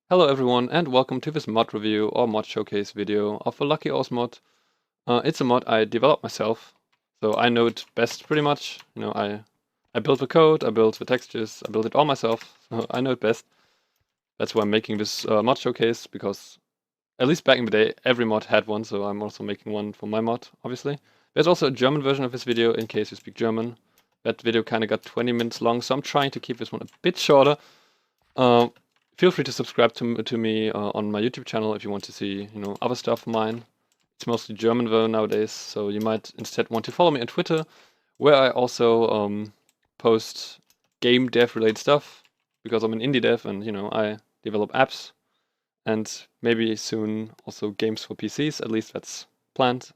Hello everyone and welcome to this mod review or mod showcase video of a Lucky Ores mod. It's a mod I developed myself, so I know it best pretty much. I built the code, I built the textures, I built it all myself, so I know it best. That's why I'm making this mod showcase, because at least back in the day every mod had one, so I'm also making one for my mod, obviously. There's also a German version of this video in case you speak German. That video kinda got 20 minutes long, so I'm trying to keep this one a bit shorter. Feel free to subscribe to me on my YouTube channel if you want to see, other stuff of mine. It's mostly German though nowadays, so you might instead want to follow me on Twitter, where I also post game dev related stuff, because I'm an indie dev and I develop apps and maybe soon also games for PCs, at least that's planned.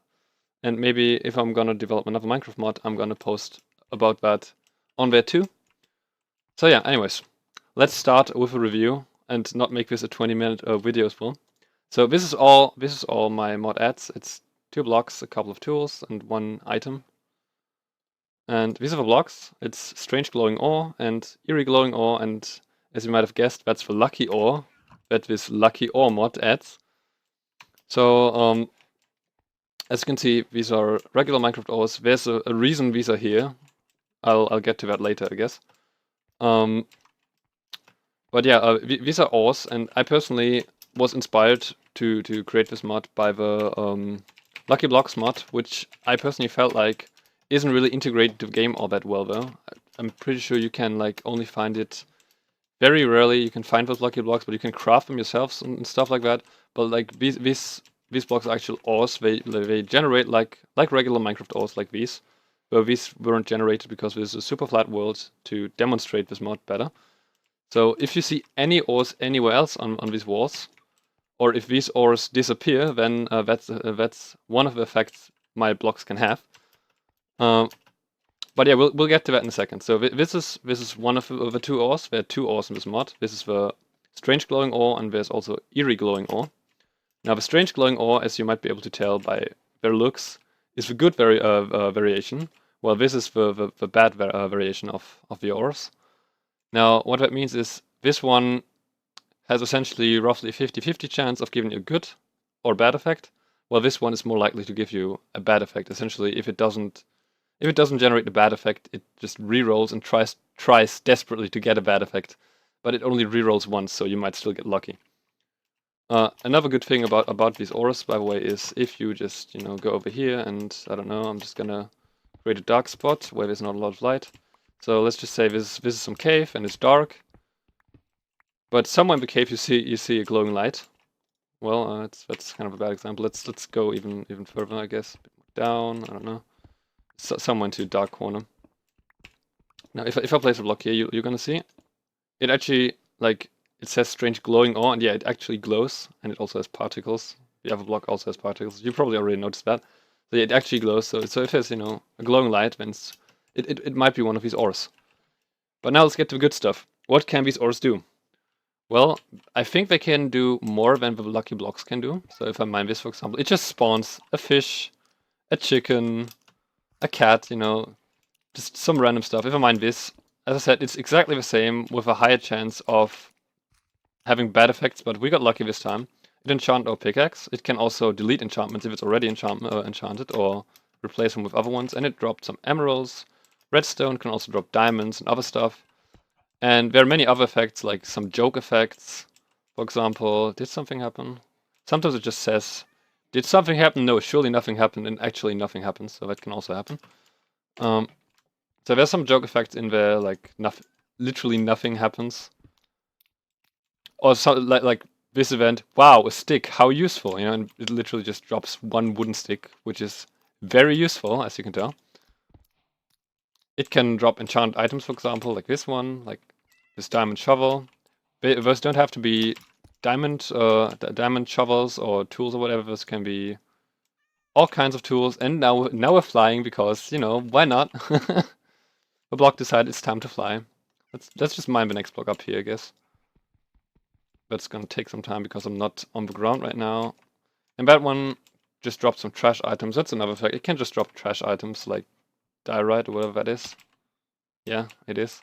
And maybe if I'm gonna develop another Minecraft mod, I'm gonna post about that on there too. So yeah, anyways, let's start with a review and not make this a 20-minute video as well. So this is all my mod adds. It's 2 blocks, a couple of tools, and 1 item. And these are the blocks. It's strange glowing ore and eerie glowing ore, and as you might have guessed, that's the lucky ore that this lucky ore mod adds. So as you can see, these are regular Minecraft ores. There's a reason these are here. I'll get to that later, I guess. But yeah, these are ores, and I personally was inspired to create this mod by the Lucky Blocks mod, which I personally felt like isn't really integrated to the game all that well though. I'm pretty sure you can like only find it very rarely. You can find those Lucky Blocks, but you can craft them yourselves and stuff like that. But like these blocks are actual ores. They generate like regular Minecraft ores like these. But these weren't generated because this is a super flat world to demonstrate this mod better. So if you see any ores anywhere else on these walls, or if these ores disappear, then that's one of the effects my blocks can have. But yeah, we'll get to that in a second. So this is one of the 2 ores. There are 2 ores in this mod. This is the strange glowing ore, and there's also eerie glowing ore. Now the strange glowing ore, as you might be able to tell by their looks, is the good variation, while this is the bad variation of the ores. Now, what that means is this one has essentially roughly 50-50 chance of giving you a good or bad effect, while this one is more likely to give you a bad effect. Essentially, if it doesn't generate the bad effect, it just rerolls and tries desperately to get a bad effect, but it only rerolls once, so you might still get lucky. Another good thing about these ores, by the way, is if you just go over here and I don't know, I'm just gonna create a dark spot where there's not a lot of light. So let's just say this is some cave and it's dark. But somewhere in the cave you see a glowing light. Well, that's kind of a bad example. Let's go even further, I guess. Down, I don't know. Somewhere into a dark corner. Now if I place a block here, you're gonna see it actually, like, it says strange glowing ore, and yeah, it actually glows, and it also has particles. The other block also has particles. You probably already noticed that. So yeah, it actually glows. So if there's a glowing light, then it might be one of these ores. But now let's get to the good stuff. What can these ores do? Well, I think they can do more than the Lucky Blocks can do. So if I mine this, for example, it just spawns a fish, a chicken, a cat, just some random stuff. If I mine this, as I said, it's exactly the same with a higher chance of having bad effects, but we got lucky this time. It enchanted our pickaxe. It can also delete enchantments if it's already enchanted, or replace them with other ones. And it dropped some emeralds. Redstone can also drop diamonds and other stuff. And there are many other effects, like some joke effects. For example, did something happen? Sometimes it just says, did something happen? No, surely nothing happened, and actually nothing happens, so that can also happen. So there's some joke effects in there, like literally nothing happens. Or like this event, wow, a stick, how useful, and it literally just drops 1 wooden stick, which is very useful, as you can tell. It can drop enchanted items, for example, like this one, like this diamond shovel. Those don't have to be diamond shovels or tools or whatever. This can be all kinds of tools. And now we're flying because, why not? The block decided it's time to fly. Let's just mine the next block up here, I guess. That's gonna take some time because I'm not on the ground right now. And that one just dropped some trash items. That's another fact. It can just drop trash items like diorite or whatever that is. Yeah, it is.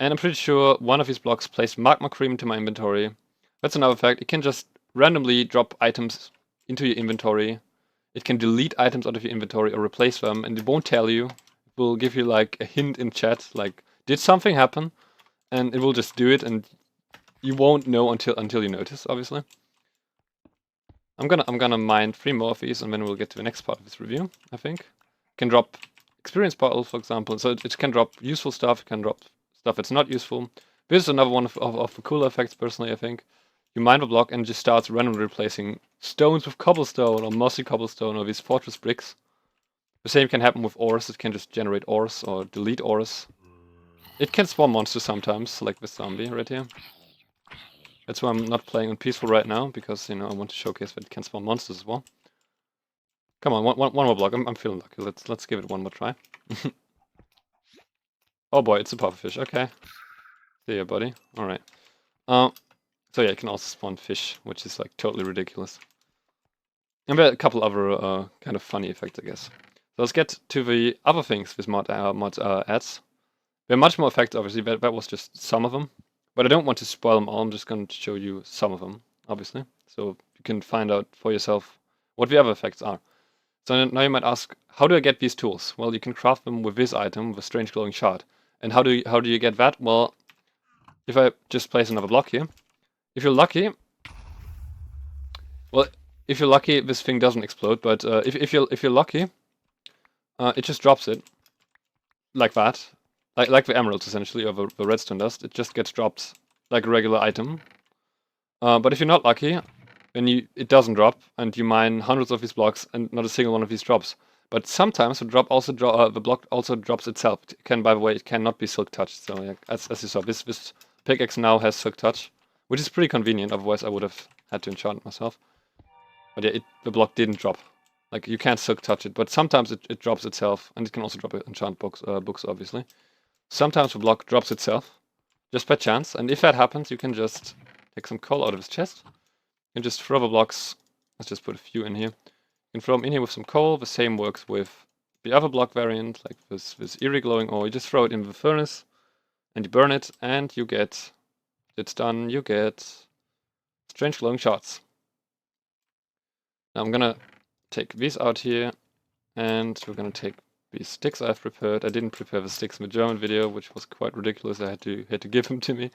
And I'm pretty sure one of these blocks placed magma cream into my inventory. That's another effect. It can just randomly drop items into your inventory. It can delete items out of your inventory or replace them, and it won't tell you. It will give you like a hint in chat, like, did something happen? And it will just do it, and you won't know until you notice, obviously. I'm gonna mine 3 more of these, and then we'll get to the next part of this review, I think. It can drop experience bottles, for example. So it can drop useful stuff, it can drop stuff that's not useful. This is another one of the cooler effects, personally, I think. You mine the block and it just starts randomly replacing stones with cobblestone or mossy cobblestone or these fortress bricks. The same can happen with ores. It can just generate ores or delete ores. It can spawn monsters sometimes, like this zombie right here. That's why I'm not playing on peaceful right now, because, you know, I want to showcase that it can spawn monsters as well. Come on, one more block. I'm feeling lucky. Let's give it one more try. Oh boy, it's a pufferfish. Okay. See ya, buddy. Alright. So yeah, it can also spawn fish, which is like totally ridiculous. And there are a couple other kind of funny effects, I guess. So let's get to the other things this mod adds. There are much more effects, obviously. That was just some of them. But I don't want to spoil them all. I'm just going to show you some of them, obviously. So you can find out for yourself what the other effects are. So now you might ask, how do I get these tools? Well, you can craft them with this item, with a strange glowing shard. And how do you get that? Well, if I just place another block here, if you're lucky, well, if you're lucky, this thing doesn't explode. But if you're lucky, it just drops it like that, like the emeralds essentially, or the redstone dust. It just gets dropped like a regular item. But if you're not lucky, then it doesn't drop, and you mine hundreds of these blocks, and not a single one of these drops. But sometimes the block also drops itself. It can, by the way, it cannot be silk touched. So yeah, as you saw, this pickaxe now has silk touch, which is pretty convenient. Otherwise, I would have had to enchant it myself. But yeah, the block didn't drop. Like, you can't silk touch it, but sometimes it drops itself, and it can also drop enchant books, obviously. Sometimes the block drops itself, just by chance, and if that happens, you can just take some coal out of his chest. You can just throw the blocks. Let's just put a few in here. You can throw them in here with some coal. The same works with the other block variant, like this eerie glowing ore. You just throw it in the furnace, and you burn it, and you get, it's done, you get strange glowing shards. Now I'm gonna take these out here, and we're gonna take these sticks I've prepared. I didn't prepare the sticks in the German video, which was quite ridiculous. I had to give them to me.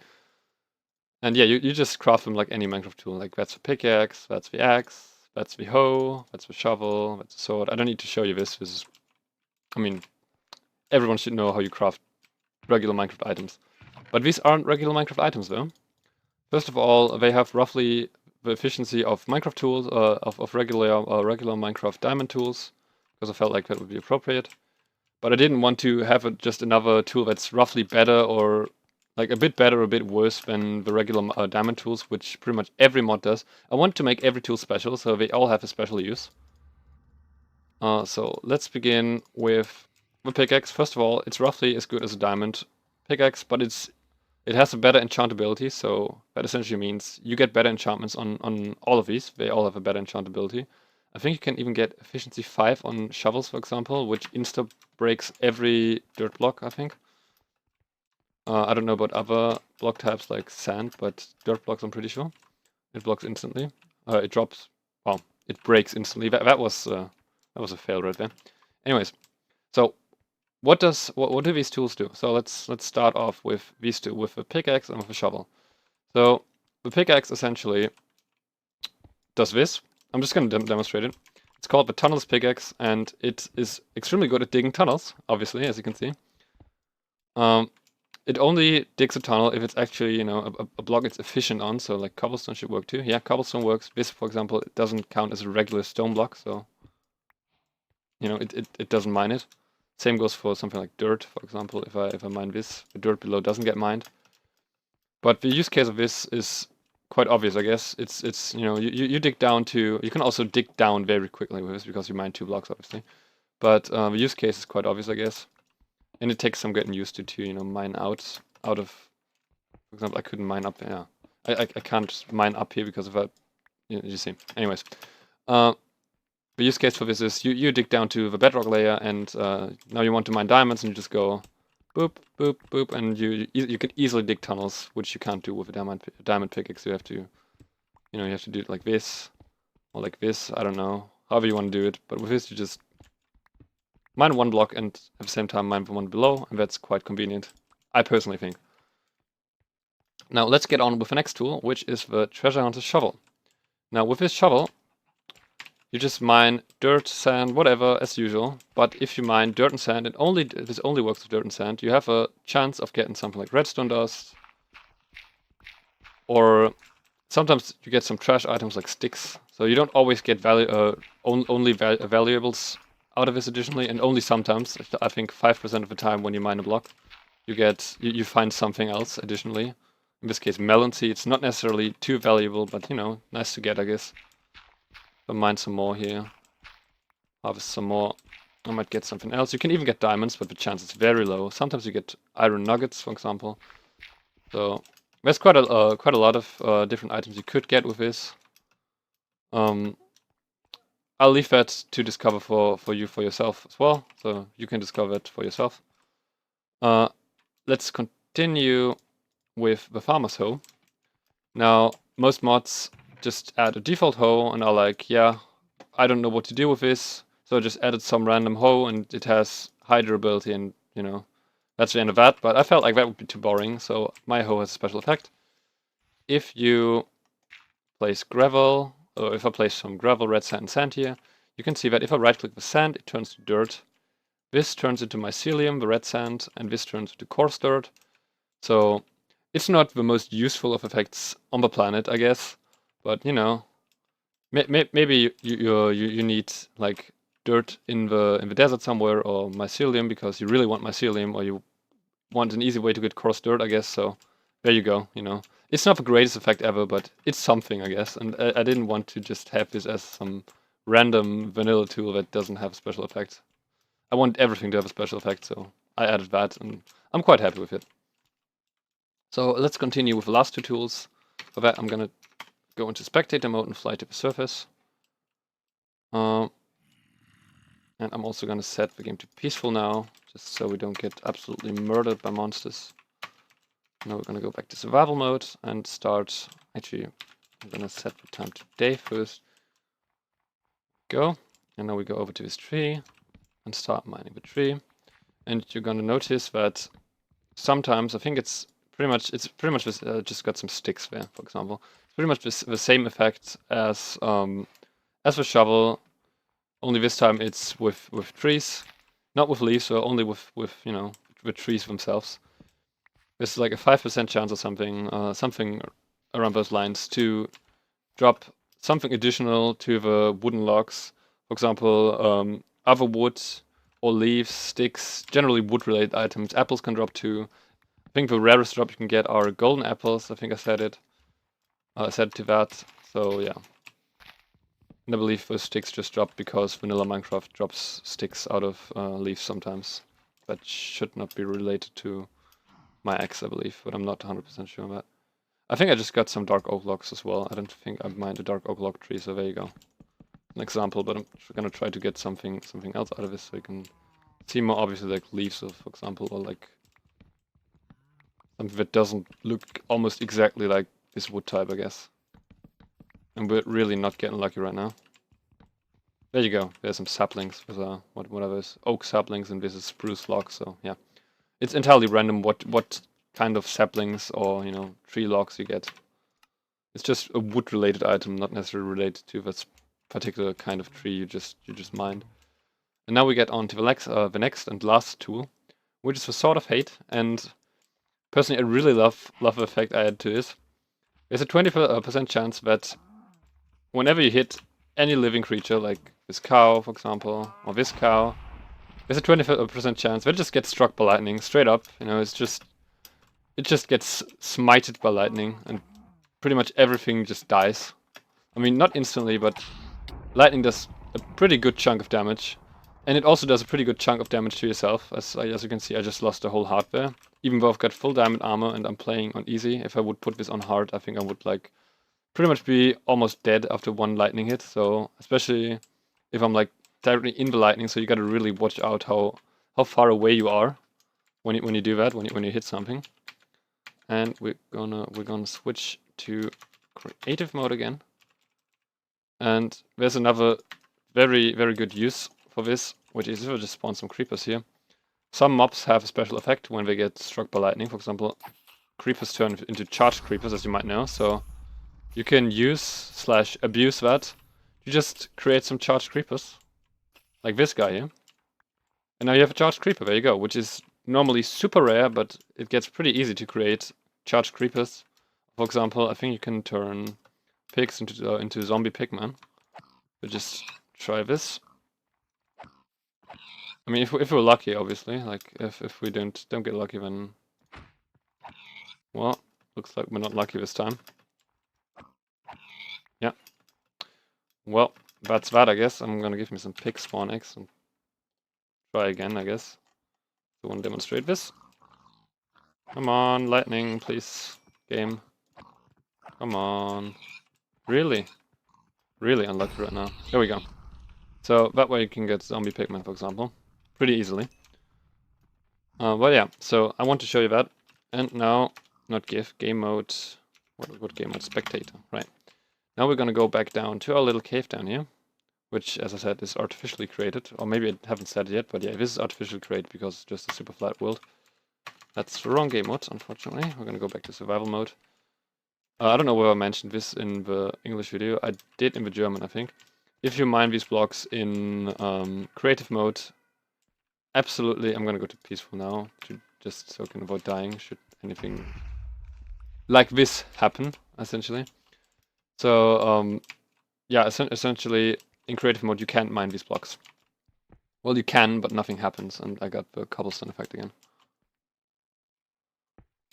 And yeah, you just craft them like any Minecraft tool. Like, that's the pickaxe, that's the axe, that's the hoe, that's the shovel, that's the sword. I don't need to show you this. This is, I mean, everyone should know how you craft regular Minecraft items. But these aren't regular Minecraft items, though. First of all, they have roughly the efficiency of Minecraft tools, of regular Minecraft diamond tools, because I felt like that would be appropriate. But I didn't want to have just another tool that's roughly better, or like a bit better or a bit worse than the regular diamond tools, which pretty much every mod does. I want to make every tool special, so they all have a special use. So let's begin with the pickaxe. First of all, it's roughly as good as a diamond pickaxe, but it has a better enchantability, so that essentially means you get better enchantments on all of these. They all have a better enchantability. I think you can even get efficiency 5 on shovels, for example, which insta breaks every dirt block, I think. I don't know about other block types like sand, but dirt blocks I'm pretty sure. It blocks instantly. It drops, well, it breaks instantly. That was a fail right there. Anyways, so what do these tools do? So let's start off with these two, with a pickaxe and with a shovel. So the pickaxe essentially does this. I'm just going to demonstrate it. It's called the Tunnels Pickaxe, and it is extremely good at digging tunnels, obviously, as you can see. It only digs a tunnel if it's actually, you know, a block it's efficient on, so like cobblestone should work too. Yeah, cobblestone works. This, for example, it doesn't count as a regular stone block, so, you know, it doesn't mine it. Same goes for something like dirt, for example. If I mine this, the dirt below doesn't get mined. But the use case of this is quite obvious, I guess. It's you know, you dig down to, you can also dig down very quickly with this because you mine 2 blocks, obviously. But the use case is quite obvious, I guess. And it takes some getting used to, you know, mine out of, for example, I couldn't mine up, yeah. I can't mine up here because of that, you see. Anyways, the use case for this is you dig down to the bedrock layer, and now you want to mine diamonds, and you just go boop, boop, boop, and you can easily dig tunnels, which you can't do with a diamond pickaxe. You have to you know, you have to do it like this, or like this, I don't know, however you want to do it, but with this you just mine one block and at the same time mine one below, and that's quite convenient, I personally think. Now let's get on with the next tool, which is the Treasure Hunter Shovel. Now with this shovel, you just mine dirt, sand, whatever, as usual, but if you mine dirt and sand, and this only works with dirt and sand, you have a chance of getting something like redstone dust, or sometimes you get some trash items like sticks, so you don't always get only valuables out of this additionally, and only sometimes, I think 5% of the time when you mine a block, you find something else additionally. In this case, melon seeds, not necessarily too valuable, but you know, nice to get, I guess. So mine some more here, harvest some more. I might get something else. You can even get diamonds, but the chance is very low. Sometimes you get iron nuggets, for example. So there's quite a lot of different items you could get with this. I'll leave that to discover for yourself as well, so you can discover it for yourself. Let's continue with the farmer's hoe. Now, most mods just add a default hoe and are like, yeah, I don't know what to do with this, so I just added some random hoe and it has high durability, and you know, that's the end of that. But I felt like that would be too boring, so my hoe has a special effect. If you place gravel, or if I place some gravel, red sand, and sand here, you can see that if I right click the sand, it turns to dirt. This turns into mycelium, the red sand, and this turns into coarse dirt. So it's not the most useful of effects on the planet, I guess, but you know, maybe you need like dirt in the desert somewhere, or mycelium because you really want mycelium, or you want an easy way to get coarse dirt, I guess. So there you go. You know, it's not the greatest effect ever, but it's something, I guess. And I didn't want to just have this as some random vanilla tool that doesn't have special effects. I want everything to have a special effect, so I added that, and I'm quite happy with it. So let's continue with the last two tools. For that, I'm gonna go into spectator mode and fly to the surface. And I'm also gonna set the game to peaceful now, just so we don't get absolutely murdered by monsters. Now we're gonna go back to survival mode and start. Actually, I'm gonna set the time to day first. Go, and now we go over to this tree and start mining the tree. And you're gonna notice that sometimes, I think it's pretty much this, just got some sticks there, for example. It's pretty much the same effect as the shovel, only this time it's with trees, not with leaves, so only with you know, with trees themselves. There's like a 5% chance or something, something around those lines, to drop something additional to the wooden logs. For example, other wood or leaves, sticks, generally wood-related items. Apples can drop too. I think the rarest drop you can get are golden apples. I think I said it. I said to that. So yeah. And I believe those sticks just drop because vanilla Minecraft drops sticks out of leaves sometimes. That should not be related to my axe, I believe, but I'm not 100% sure on that. I think I just got some dark oak logs as well. I don't think I mined a dark oak log tree, so there you go. An example, but I'm gonna try to get something else out of this so you can see more obviously, like leaves, for example, or like something that doesn't look almost exactly like this wood type, I guess. And we're really not getting lucky right now. There you go. There's some saplings with what are those? Oak saplings, and this is spruce logs. So yeah, it's entirely random what kind of saplings or, you know, tree logs you get. It's just a wood-related item, not necessarily related to this particular kind of tree you just mined. And now we get on to the next and last tool, which is the Sword of Hate. And personally, I really love the effect I add to this. There's a 20% chance that whenever you hit any living creature, like this cow, for example, or this cow, there's a 20% chance that it just gets struck by lightning, straight up. You know, it just gets smited by lightning, and pretty much everything just dies. I mean, not instantly, but lightning does a pretty good chunk of damage. And it also does a pretty good chunk of damage to yourself. As you can see, I just lost a whole heart there. Even though I've got full diamond armor and I'm playing on easy, if I would put this on hard, I think I would like pretty much be almost dead after one lightning hit. So especially if I'm like directly in the lightning, so you gotta really watch out how far away you are when you do that, when you hit something. And we're gonna switch to creative mode again. And there's another very, very good use for this, which is if I just spawn some creepers here. Some mobs have a special effect when they get struck by lightning. For example, creepers turn into charged creepers, as you might know. So you can use / abuse that. You just create some charged creepers, like this guy here. And now you have a charged creeper, there you go, which is normally super rare, but it gets pretty easy to create charged creepers. For example, I think you can turn pigs into zombie pigmen. So just try this. I mean, if we're lucky, obviously. Like, if we don't get lucky, then... Well, looks like we're not lucky this time. Yeah. Well, that's that, I guess. I'm gonna give me some pig spawn eggs and try again, I guess. I want to demonstrate this. Come on, lightning, please. Game. Come on. Really? Really unlucky right now. There we go. So that way you can get zombie pigmen, for example. Pretty easily. But yeah, so I want to show you that. And now, not GIF, game mode. What game mode? Spectator, right. Now we're gonna go back down to our little cave down here, which, as I said, is artificially created. Or maybe I haven't said it yet, but yeah, this is artificially created because it's just a super flat world. That's the wrong game mode, unfortunately. We're gonna go back to survival mode. I don't know whether I mentioned this in the English video. I did in the German, I think. If you mine these blocks in creative mode, absolutely, I'm gonna go to peaceful now, just so I can avoid dying should anything like this happen, essentially. So, yeah, essentially, in creative mode, you can't mine these blocks. Well, you can, but nothing happens, and I got the cobblestone effect again.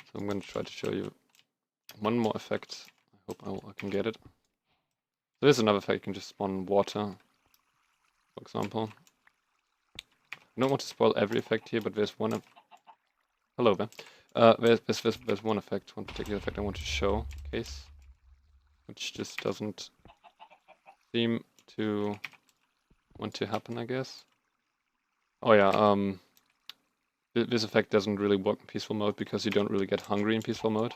So I'm gonna try to show you one more effect. I hope I can get it. There's another effect, you can just spawn water, for example. I don't want to spoil every effect here, but there's one... Hello there. There's one effect, one particular effect I want to show, in case, which just doesn't seem to want to happen, I guess. Oh yeah, this effect doesn't really work in peaceful mode because you don't really get hungry in peaceful mode.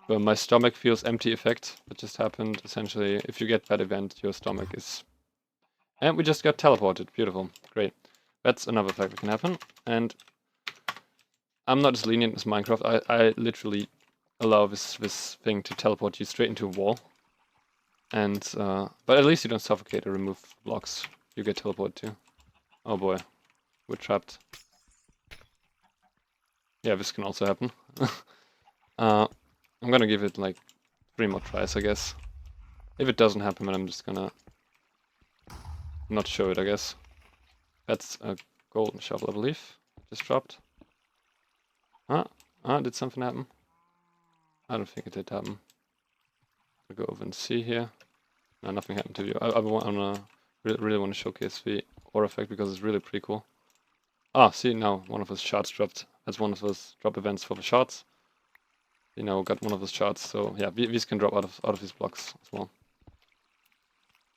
But my stomach feels empty effect that just happened. Essentially, if you get that event, your stomach is... And we just got teleported. Beautiful. Great. That's another effect that can happen. And I'm not as lenient as Minecraft. I literally allow this thing to teleport you straight into a wall. And, but at least you don't suffocate or remove blocks you get teleported to. Oh boy. We're trapped. Yeah, this can also happen. I'm gonna give it like 3 more tries, I guess. If it doesn't happen, then I'm just gonna not show it, I guess. That's a golden shovel, I believe. Just dropped. Did something happen? I don't think it did happen. I'll go over and see here. No, nothing happened to you. I really want to showcase the ore effect because it's really pretty cool. Ah, see, now one of those shards dropped. That's one of those drop events for the shards. You know, got one of those shards, so yeah, these can drop out of these blocks as well.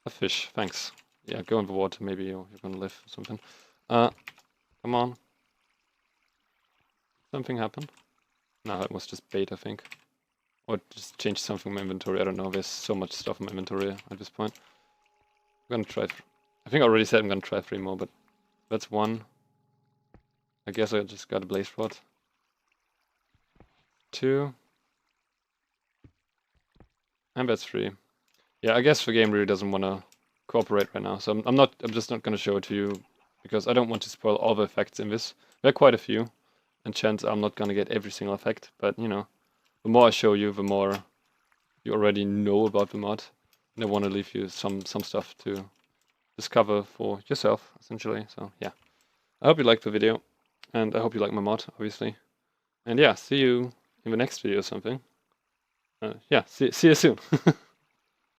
A fish, thanks. Yeah, go in the water, maybe you're gonna live or something. Come on. Something happened? No, it was just bait, I think. Or just change something in my inventory, I don't know, there's so much stuff in my inventory at this point. I'm gonna try, I think I already said I'm gonna try 3 more, but that's 1. I guess I just got a blaze rod. 2. And that's 3. Yeah, I guess the game really doesn't want to cooperate right now, so I'm just not gonna show it to you, because I don't want to spoil all the effects in this. There are quite a few, and chance I'm not gonna get every single effect, but you know, the more I show you, the more you already know about the mod, and I want to leave you some stuff to discover for yourself, essentially, so yeah. I hope you liked the video, and I hope you like my mod, obviously. And yeah, see you in the next video or something. Yeah, see you soon.